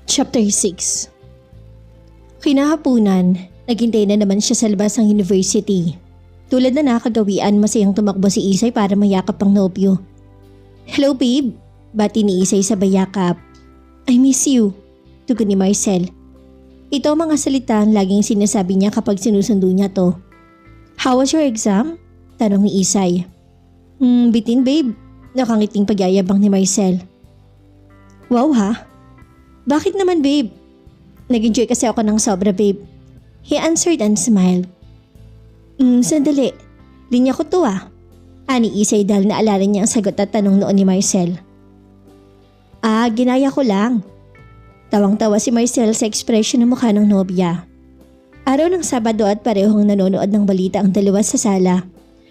Chapter 6. Kinahapunan, naghintay na naman siya sa labas ng university. Tulad na nakagawian, masayang tumakbo si Isay para mayakap ang nobyo. "Hello babe," bati ni Isay sa bayakap. "I miss you," tugon ni Marcel. Ito ang mga salitang laging sinasabi niya kapag sinusundo niya to. "How was your exam?" tanong ni Isay. Bitin babe," nakangiting pagyayabang ni Marcel. "Wow ha? Bakit naman babe?" "Nag-enjoy kasi ako ng sobra babe," he answered and smiled. Sandali. Linya ko to ah." Ani Isay dahil naalala niya ang sagot at tanong noon ni Marcel. Ginaya ko lang." Tawang-tawa si Marcel sa ekspresyon ng mukha ng nobya. Araw ng Sabado at parehong nanonood ng balita ang dalawa sa sala.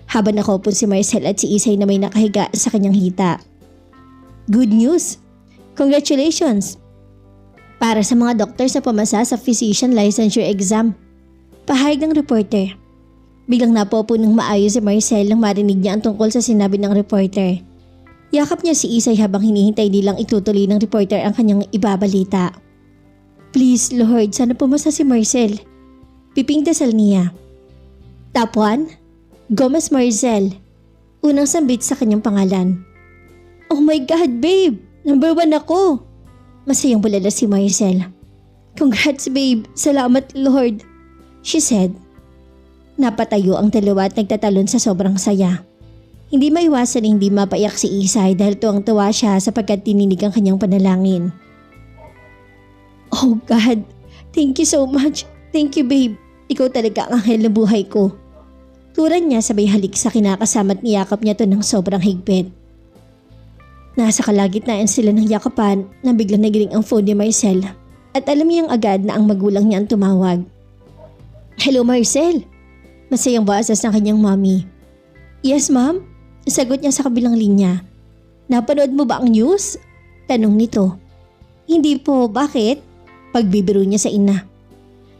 Habang nakaupo si Marcel at si Isay na may nakahiga sa kanyang hita. "Good news! Congratulations! Para sa mga doktor sa pumasa sa physician licensure exam," pahayag ng reporter. Biglang napopo ng maayos si Marcel nang marinig niya ang tungkol sa sinabi ng reporter. Yakap niya si Isay habang hinihintay nilang itutuloy ng reporter ang kanyang ibabalita. "Please Lord, sana pumasa si Marcel," piping dasal niya. Top 1, Gomez Marcel. Unang sambit sa kanyang pangalan. "Oh my God babe! Number 1 ako!" Masayang bulala si Marcel. "Congrats babe! Salamat Lord!" she said. Napatayo ang dalawa at nagtatalon sa sobrang saya. Hindi maiwasan na hindi mapaiyak si Isay dahil tuwang-tuwa siya sapagkat tininig ang kanyang panalangin. "Oh God! Thank you so much! Thank you babe! Ikaw talaga ang anghel ng buhay ko!" Turan niya sabay halik sa kinakasama at niyakap niya to ng sobrang higpit. Nasa kalagitnaan sila ng yakapan na biglang nagiling ang phone ni Marcel at alam niyang agad na ang magulang niya ang tumawag. "Hello Marcel!" Masayang boses ng kanyang mommy. "Yes ma'am," sagot niya sa kabilang linya. "Napanood mo ba ang news?" tanong nito. "Hindi po, bakit?" Pagbibiro niya sa ina.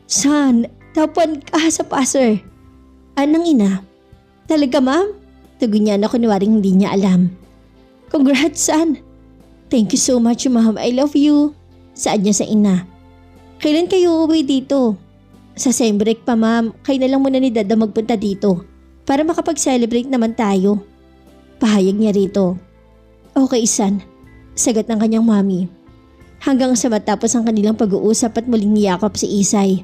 "Son, tapuan ka sa passer." Anang ina. "Talaga ma'am?" Tugon niya na kunwaring hindi niya alam. "Congrats son." "Thank you so much ma'am, I love you." Saad niya sa ina. "Kailan kayo uuwi dito?" "Sa sem break pa ma'am, kayo na lang muna ni Dada magpunta dito para makapag-celebrate naman tayo." Pahayag niya rito. "Okay son," sagot ng kanyang mami. Hanggang sa matapos ang kanilang pag-uusap at muling niyakap si Isay.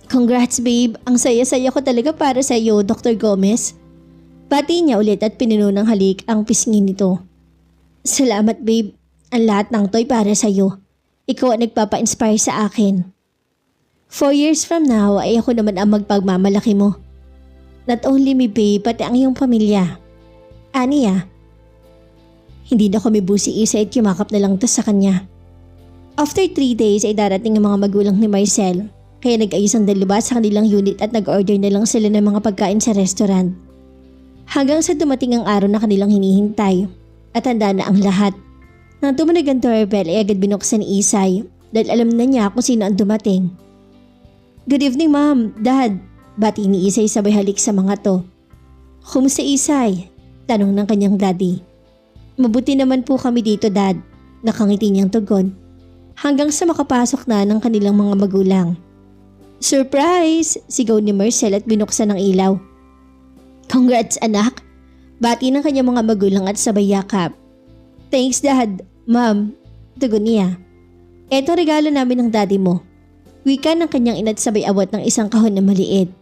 "Congrats babe, ang saya-saya ko talaga para sa iyo, Dr. Gomez." Bati niya ulit at pinuno ng halik ang pisngi nito. "Salamat babe, ang lahat ng toy para sa iyo. Ikaw ang nagpapa-inspire sa akin. 4 years from now ay ako naman ang magpagmamalaki mo. Not only me babe, pati ang iyong pamilya." Aniya. Hindi na kumibo si Isay at yumakap na lang to sa kanya. After 3 days ay darating ang mga magulang ni Marcel, kaya nag-ayos ang dalawa sa kanilang unit at nag-order na lang sila ng mga pagkain sa restaurant. Hanggang sa dumating ang araw na kanilang hinihintay at handa na ang lahat. Nang tumunog ang doorbell ay agad binuksan ni Isay dahil alam na niya kung sino ang dumating. "Good evening ma'am, dad," bati ni Isay sabay halik sa mga to. "Kumusta Isay?" tanong ng kanyang daddy. "Mabuti naman po kami dito dad," nakangiti niyang tugon. Hanggang sa makapasok na ng kanilang mga magulang. "Surprise!" sigaw ni Marcel at binuksan ang ilaw. "Congrats anak!" bati ng kanyang mga magulang at sabay yakap. "Thanks dad, ma'am," tugon niya. "Eto regalo namin ng daddy mo." Wika ng kanyang ina at sabay awat ng isang kahon na maliit.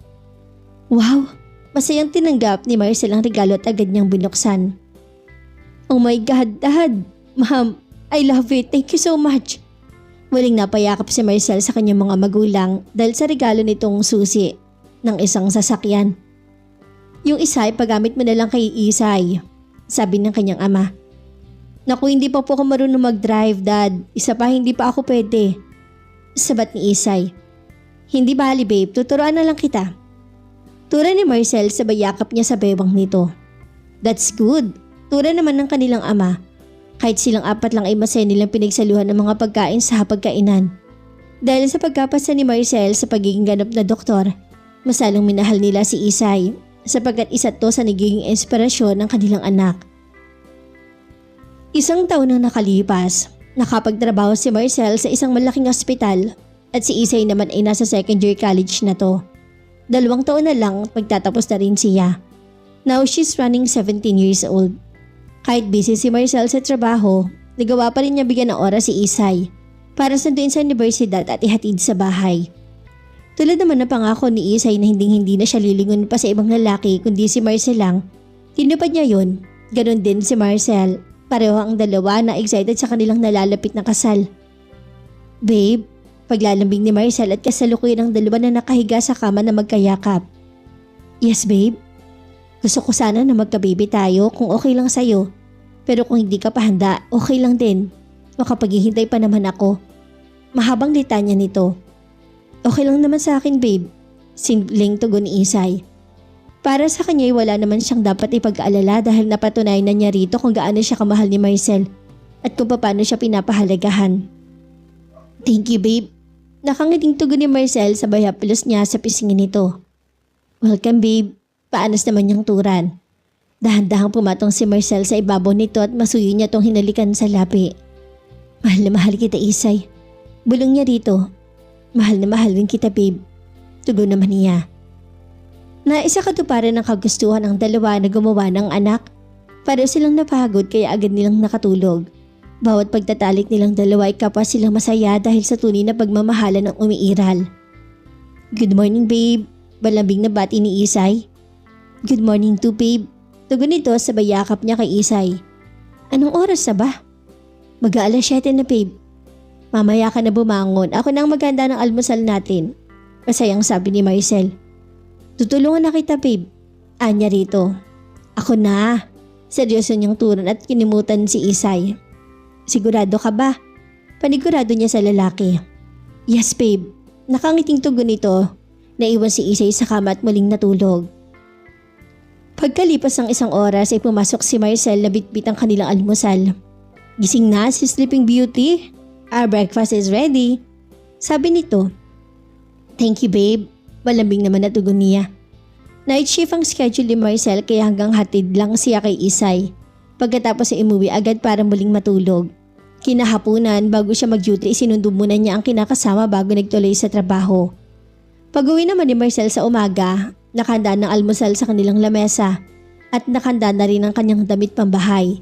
Wow! Masayang tinanggap ni Marcel ang regalo at agad niyang binuksan. "Oh my God, dad! Ma'am, I love it, thank you so much." Muling napayakap si Marcel sa kanyang mga magulang dahil sa regalo nitong susi ng isang sasakyan. "Yung isa ay paggamit mo na lang kay Isay," sabi ng kanyang ama. "Naku, hindi pa po ako marunong mag-drive dad, isa pa hindi pa ako pwede," sabat ni Isay. "Hindi bali babe, tuturuan na lang kita." Tura ni Marcel sabay yakap niya sa bewang nito. "That's good." Tura naman ng kanilang ama. Kahit silang apat lang ay masaya nilang pinagsaluhan ng mga pagkain sa hapagkainan. Dahil sa pagkapasa ni Marcel sa pagiging ganap na doktor, masalong minahal nila si Isay sapagkat isa to sa nagiging inspirasyon ng kanilang anak. 1 taon nang nakalipas, Nakapagtrabaho si Marcel sa isang malaking ospital at si Isay naman ay nasa second year college na to. 2 taon na lang pagtatapos na rin siya. Now she's running 17 years old. Kahit busy si Marcel sa trabaho, nagawa pa rin niya bigyan ng oras si Isay para sunduin sa universidad at ihatid sa bahay. Tulad naman ng pangako ni Isay na hindi na siya lilingon pa sa ibang lalaki kundi si Marcel lang, tinupad niya yun. Ganon din si Marcel. Pareho ang dalawa na excited sa kanilang nalalapit na kasal. Babe, paglalambing ni Marcel at kasalukuyan ang dalawa na nakahiga sa kama na magkayakap. Yes babe, gusto ko sana na magka-baby tayo kung okay lang sa'yo. Pero kung hindi ka pa handa, okay lang din. Makapaghihintay pa naman ako. Mahabang litanya nito. Okay lang naman sa akin babe, simpleng tugon ni Isay. Para sa kanya ay wala naman siyang dapat ipag-aalala dahil napatunayan na niya rito kung gaano siya kamahal ni Marcel at kung paano siya pinapahalagahan. Thank you babe. Nakangiting tugon ni Marcel sabay haplos niya sa pisingin nito. Welcome babe. Paanas naman niyang turan. Dahan-dahang pumatong si Marcel sa ibabaw nito at masuyo niya tong hinalikan sa lapi. Mahal na mahal kita Isay. Bulong niya rito. Mahal na mahal din kita babe. Tugon naman niya. Naisa katuparan ng kagustuhan ang dalawa na gumawa ng anak. Pareho silang napagod kaya agad nilang nakatulog. Bawat pagtatalik nilang dalawa ay kapwa silang masaya dahil sa tunay na pagmamahalan ng umiiral. Good morning babe. Balambing na bati ni Isay. Good morning too babe. Tugon nito sabay yakap niya kay Isay. Anong oras na ba? Mag-aalas 7 na babe. Mamaya ka na bumangon. Ako na ang maghanda ng almusal natin. Masayang sabi ni Marcel. Tutulungan na kita babe. Anya rito. Ako na. Seryoso niyang turon at kinimutan si Isay. Sigurado ka ba? Panigurado niya sa lalaki. Yes babe. Nakangiting tugon nito. Naiwan si Isay sa kama at muling natulog. Pagkalipas ng 1 oras ay pumasok si Marcel na bitbit ang kanilang almusal. Gising na si Sleeping Beauty. Our breakfast is ready. Sabi nito. Thank you babe. Malambing naman na tugon niya. Night shift ang schedule ni Marcel kaya hanggang hatid lang siya kay Isay. Pagkatapos ay umuwi agad para muling matulog. Kinahapunan bago siya mag-duty sinundo muna niya ang kinakasama bago nagtuloy sa trabaho. Pag-uwi naman ni Marcel sa umaga, nakahanda ng almusal sa kanilang lamesa at nakahanda na rin ang kanyang damit pambahay.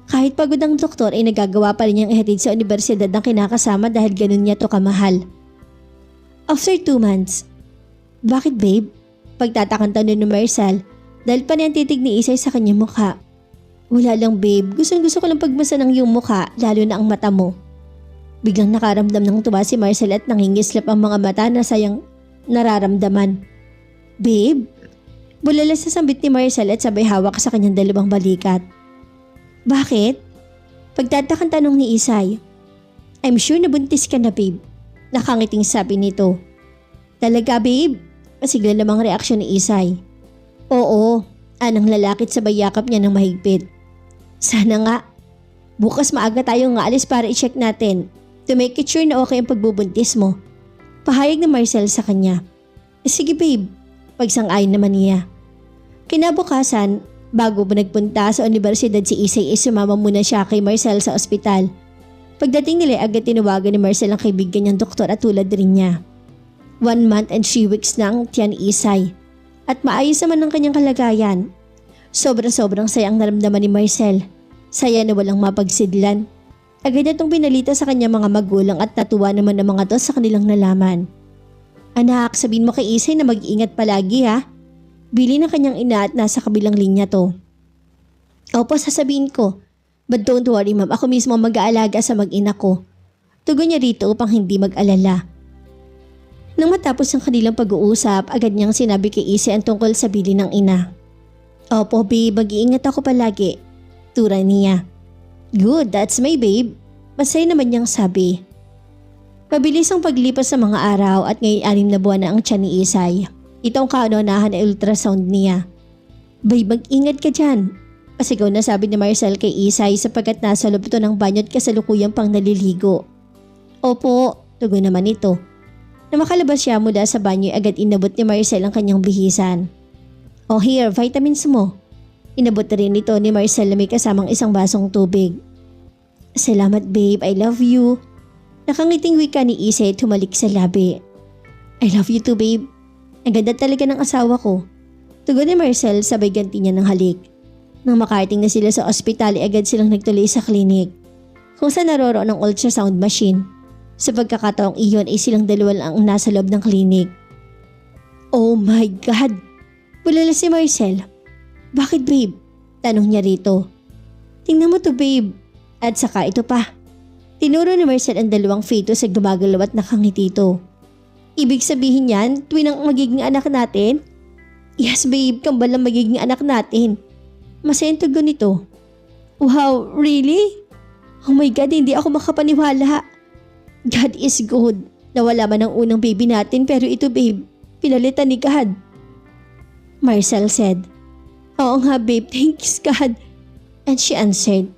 Kahit pagod ang doktor ay nagagawa pa rin niyang ihatid sa universidad ng kinakasama dahil ganun niya to kamahal. After 2 months, bakit babe? Pagtatakang tanong ni Marcel dahil pa niyang titig ni Isay sa kanyang mukha. Wala lang babe, gusto ko lang pagmasa ng iyong mukha lalo na ang mata mo. Biglang nakaramdam ng tuwa si Marcel at nangingislap ang mga mata na sayang nararamdaman. Babe? Bulalas sa sambit ni Marcel at sabay hawak sa kanyang dalawang balikat. Bakit? Pagtatakang tanong ni Isay. I'm sure nabuntis ka na babe. Nakangiting sabi nito. Talaga babe? Masigla namang reaksyon ni Isay. Oo, anang lalakit sa bayakap niya ng mahigpit. Sana nga. Bukas maaga tayong aalis para i-check natin to make it sure na okay ang pagbubuntis mo. Pahayag ni Marcel sa kanya. Sige babe, pagsang-ayon naman niya. Kinabukasan, bago pa nagpunta sa universidad si Isay ay sumama muna siya kay Marcel sa ospital. Pagdating nila agad tinawagan ni Marcel ang kaibigan niyang doktor at tulad rin niya. 1 month and 3 weeks na ang tiyan ni Isay at maayos naman ang kanyang kalagayan. Sobrang saya ang naramdaman ni Marcel. Saya na walang mapagsidlan. Agad na itong pinalita sa kanyang mga magulang at natuwa naman ang mga to sa kanilang nalaman. Anak, sabihin mo kay Isay na mag-iingat palagi ha. Bili ng kanyang ina at nasa kabilang linya to. Opo, sasabihin ko. But don't worry ma'am, ako mismo mag-aalaga sa mag-ina ko. Tugon niya rito upang hindi mag-alala. Nang matapos ang kanilang pag-uusap, agad niyang sinabi kay Isay ang tungkol sa bili ng ina. Opo babe, mag-iingat ako palagi. Tura niya. Good, that's my babe. Masaya naman niyang sabi. Mabilis ang paglipas sa mga araw at ngayon 6 na buwan na ang tiyan ni Isay. Ito ang kaunahan na ultrasound niya. Babe, mag-ingat ka dyan. Pasigaw na sabi ni Marcel kay Isay sapagkat nasa loob ito ng banyo at kasalukuyang pang naliligo. Opo, tugon naman ito. Na makalabas siya mula sa banyo agad inabot ni Marcel ang kanyang bihisan. Oh here, vitamins mo. Inabot rin ito ni Marcel na may kasamang isang basong tubig. Salamat babe, I love you. Nakangiting wika ni Isay at humalik sa labi. I love you too babe. Ang ganda talaga ng asawa ko. Tugon ni Marcel sabay ganti niya ng halik. Nang makarating na sila sa ospital agad silang nagtuloy sa klinik kung saan naroroon ang ultrasound machine. Sa pagkakataong iyon ay silang dalawa lang ang nasa loob ng klinik. Oh my God! Bulala si Marcel. Bakit babe? Tanong niya rito. Tingnan mo to babe. At saka ito pa. Tinuro ni Marcel ang dalawang fetus sa gumagalaw at nakangiti ito. Ibig sabihin yan, twin ang magiging anak natin? Yes babe, kambal ang magiging anak natin. Masayang tugon nito. Wow, really? Oh my God, hindi ako makapaniwala. God is good. Nawala man ang unang baby natin pero ito babe, pinalitan ni God. Marcel said, Oo nga babe, thanks God. And she answered.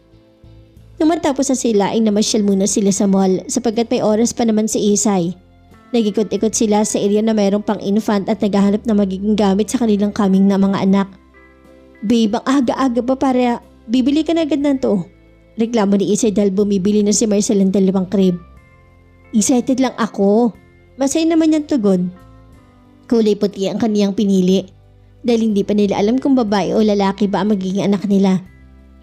Nung matapos na sila ay namasyal muna sila sa mall sapagkat may oras pa naman si Isay. Nagikot-ikot sila sa area na mayroong pang infant at naghahanap na magiging gamit sa kanilang coming na mga anak. Babe, ang aga-aga pa para bibili ka na agad na to. Reklamo ni Isay dahil bumibili na si Marcel ng dalawang crib. Excited lang ako. Masaya naman yung tugon. Kulay puti ang kaniyang pinili dahil hindi pa nila alam kung babae o lalaki ba ang magiging anak nila.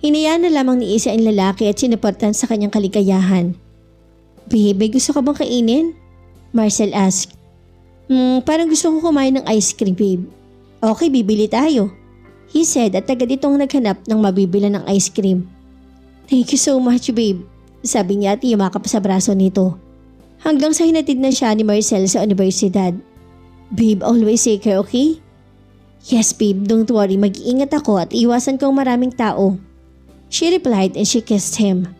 Hinayaan na lamang ni Isay ang lalaki at sinuportahan sa kanyang kaligayahan. Babe, gusto ka bang kainin? Marcel asked. Parang gusto ko kumain ng ice cream babe. Okay, bibili tayo. He said at agad itong naghanap ng mabibila ng ice cream. Thank you so much babe. Sabi niya at yumakap sa braso nito. Hanggang sa hinatid na siya ni Marcel sa universidad. Babe, always take care, okay? Yes babe, don't worry, mag-iingat ako at iwasan kong maraming tao. She replied and she kissed him.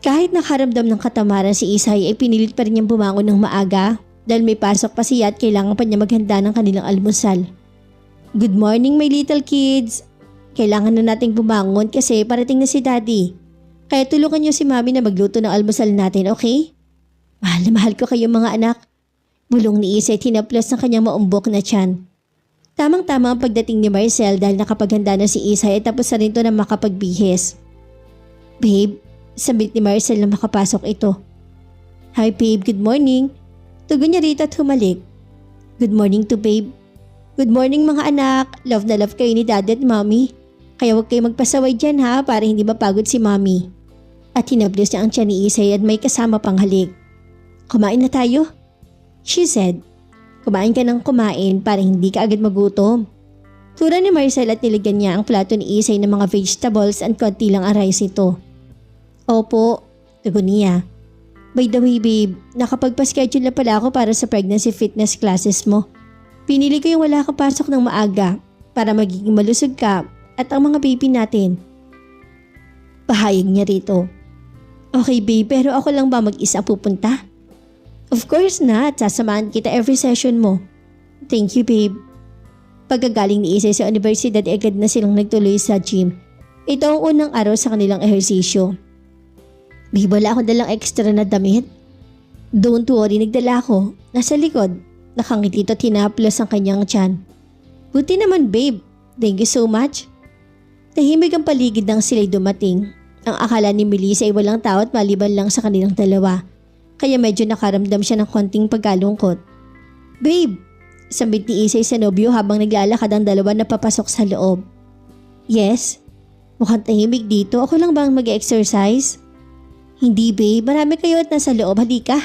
Kahit nakaramdam ng katamaran si Isay ay pinilit pa rin niyang bumangon ng maaga dahil may pasok pa siya at kailangan pa niya maghanda ng kanilang almusal. Good morning my little kids. Kailangan na nating bumangon kasi parating na si daddy. Kaya tulungan niyo si mami na magluto ng almusal natin, okay? Mahal na mahal ko kayo mga anak. Bulong ni Isay at hinaplos ng kanyang maumbok na tiyan. Tamang-tama ang pagdating ni Marcel dahil nakapaghanda na si Isay at tapos na rin ito na makapagbihis. Babe, sabit ni Marcel na makapasok ito. Hi babe, good morning. Tugon niya rito at humalik. Good morning to babe. Good morning mga anak. Love na love kayo ni daddy at mommy. Kaya huwag kayo magpasaway dyan ha para hindi mapagod si mommy. At hinablos niya ang tiyan ni Isay at may kasama pang halik. Kumain na tayo? She said. Kumain ka ng kumain para hindi ka agad magutom. Tura ni Marcel at nilagyan niya ang plato ni Isay ng mga vegetables at konti lang ang rice ito. Opo, tugon niya. By the way babe, nakapagpa-schedule na pala ako para sa pregnancy fitness classes mo. Pinili ko yung wala kang pasok ng maaga para magiging malusog ka at ang mga baby natin. Pahayag niya rito. Okay babe, pero ako lang ba mag-isa pupunta? Of course not, sasamahan kita every session mo. Thank you babe. Pagkagaling ni Isay sa universidad agad na silang nagtuloy sa gym. Ito ang unang araw sa kanilang ehersisyo. Babe, wala ako dalang extra na damit. Don't worry, nagdala ako. Nasa likod. Nakangiti at hinaplos ang kanyang tiyan. Buti naman babe. Thank you so much. Tahimik ang paligid nang sila'y dumating. Ang akala ni Melissa ay walang tao at maliban lang sa kanilang dalawa. Kaya medyo nakaramdam siya ng konting pagkalungkot. Babe, sambit ni Isay sa nobyo habang naglalakad ang dalawa na papasok sa loob. Yes? Mukhang tahimik dito. Ako lang bang mag-exercise? Hindi babe, marami kayo at nasa loob. Halika.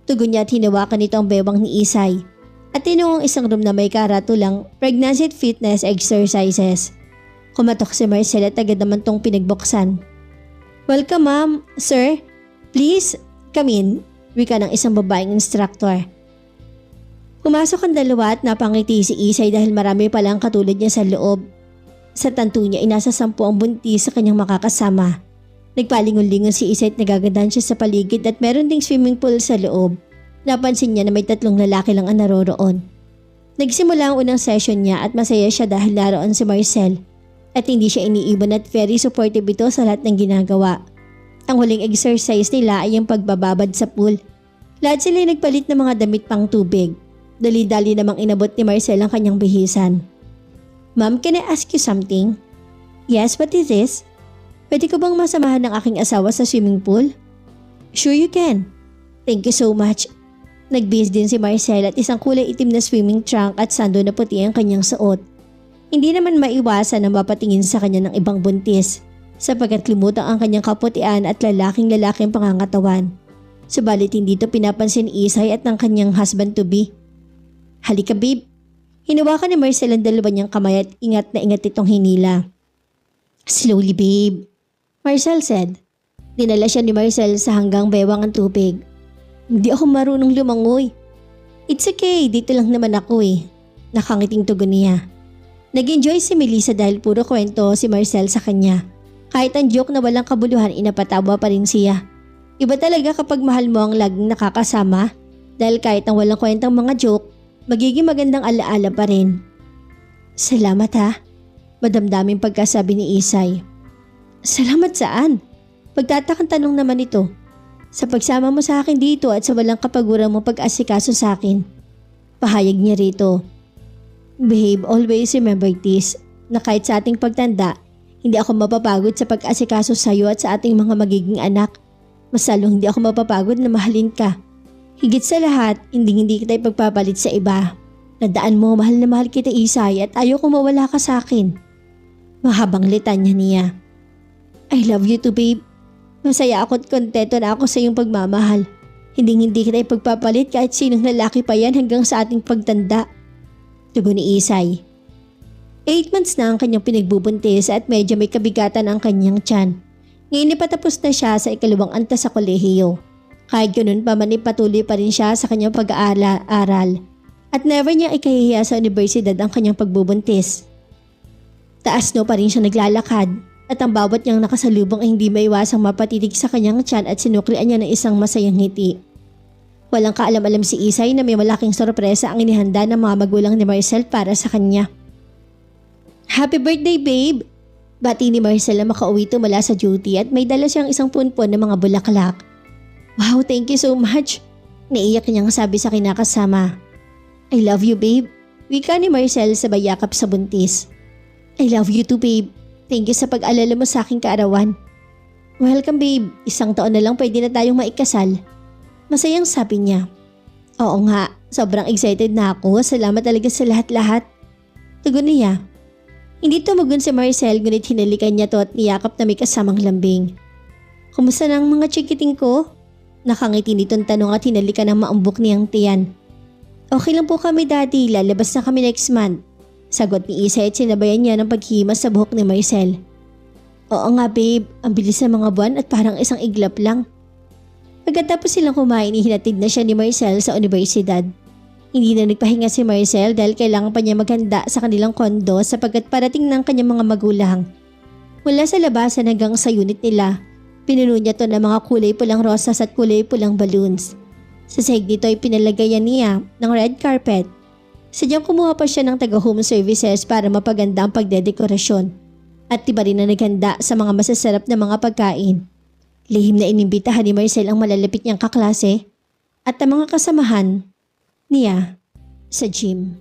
Tugon niya at hinawakan nito ang bewang ni Isay. At tinungong isang room na may karatulang pregnancy fitness exercises. Kumatok si Marcel at agad naman tong pinagbuksan. Welcome ma'am, sir. Please, come in. Wika ng isang babaeng instructor. Pumasok ang dalawa at napangiti si Isay dahil marami palang katulad niya sa loob. Sa tanto niya ay nasa 10 ang buntis sa kanyang makakasama. Nagpalingon-lingon si Isay at nagagandahan siya sa paligid at meron ding swimming pool sa loob. Napansin niya na may 3 lalaki lang ang naroroon. Nagsimula ang unang session niya at masaya siya dahil naroon si Marcel. At hindi siya iniiwan at very supportive ito sa lahat ng ginagawa. Ang huling exercise nila ay ang pagbababad sa pool. Lahat sila ay nagpalit ng mga damit pang tubig. Dali-dali namang inabot ni Marcel ang kanyang bihisan. Ma'am, can I ask you something? Yes, what is this? Pwede ko bang masamahan ng aking asawa sa swimming pool? Sure you can. Thank you so much. Nagbihis din si Marcel at isang kulay itim na swimming trunk at sando na puti ang kanyang suot. Hindi naman maiwasan na mapatingin sa kanya ng ibang buntis sapagkat lumutang ang kanyang kaputian at lalaking-lalaking pangangatawan. Subalit hindi ito pinapansin ni Isay at ng kanyang husband-to-be. Halika babe. Hinawakan ni Marcel ang dalawa niyang kamay at ingat na ingat itong hinila. Slowly babe, Marcel said. Dinala siya ni Marcel sa hanggang bewang ang tubig. Hindi ako marunong lumangoy. It's okay, dito lang naman ako eh. Nakangiting tugon niya. Nag-enjoy si Melissa dahil puro kwento si Marcel sa kanya. Kahit ang joke na walang kabuluhan, inapatawa pa rin siya. Iba talaga kapag mahal mo ang laging nakakasama dahil kahit ang walang kwentang mga joke, magiging magandang alaala pa rin. Salamat ha, madamdaming pagkasabi ni Isay. Salamat saan? Pagtatakang tanong naman ito. Sa pagsama mo sa akin dito at sa walang kapagurang mo pag-asikaso sa akin. Pahayag niya rito. Babe, always remember this, na kahit sa ating pagtanda, hindi ako mapapagod sa pag-asikaso sa iyo at sa ating mga magiging anak. Mas lalong hindi ako mapapagod na mahalin ka. Higit sa lahat, hindi kita ipagpapalit sa iba. Tandaan mo, mahal na mahal kita Isay at ayaw ko mawala ka sa akin. Mahabang litanya niya. I love you too babe. Masaya ako at kontento na ako sa iyong pagmamahal. Hindi kita ipagpapalit kahit sinong lalaki pa yan hanggang sa ating pagtanda. Tugon ni Isay. 8 months na ang kanyang pinagbubuntis at medyo may kabigatan ang kanyang tiyan. Ngayon ipatapos na siya sa ikalawang antas sa kolehiyo. Kahit ganun pa man ipatuloy pa rin siya sa kanyang pag-aaral at never niya ikahihiya sa universidad ang kanyang pagbubuntis. Taas no pa rin siya naglalakad at ang bawat niyang nakasalubong ay hindi maiwasang mapatitig sa kanyang tiyan at sinuklian niya ng isang masayang ngiti. Walang kaalam-alam si Isay na may malaking sorpresa ang inihanda ng mga magulang ni Marcel para sa kanya. Happy birthday babe! Bati ni Marcel na makauwi ito mula sa duty at may dala siyang isang punpon ng mga bulaklak. Wow, thank you so much! Naiyak niyang sabi sa kinakasama. I love you babe. Wika ni Marcel sabay yakap sa buntis. I love you too babe. Thank you sa pag-alala mo sa aking kaarawan. Welcome babe. Isang taon na lang pwede na tayong maikasal. Masayang sabi niya. Oo nga, sobrang excited na ako. Salamat talaga sa lahat-lahat. Tugon niya. Hindi tumugon si Marcel ngunit hinalikan niya to at niyakap na may kasamang lambing. Kumusta na ang mga chikiting ko? Nakangiti nitong tanong at hinalikan ng maumbok niyang tiyan. Okay lang po kami daddy, lalabas na kami next month. Sagot ni Isay at sinabayan niya ng paghimas sa buhok ni Marcel. Oo nga babe, ang bilis ng mga buwan at parang isang iglap lang. Pagkatapos silang kumain, ihinatid na siya ni Marcel sa universidad. Hindi na nagpahinga si Marcel dahil kailangan pa niya maghanda sa kanilang kondo sapagkat parating ng kanyang mga magulang. Mula sa labasan hanggang sa unit nila, pinuno niya to ng mga kulay pulang rosas at kulay pulang balloons. Sa sahig nito ay pinalagayan niya ng red carpet. Sadyang kumuha pa siya ng taga-home services para mapaganda ang pagdedekorasyon. At iba rin na naghanda sa mga masasarap na mga pagkain. Lihim na inimbitahan ni Marcel ang malalapit niyang kaklase at ang mga kasamahan niya sa gym.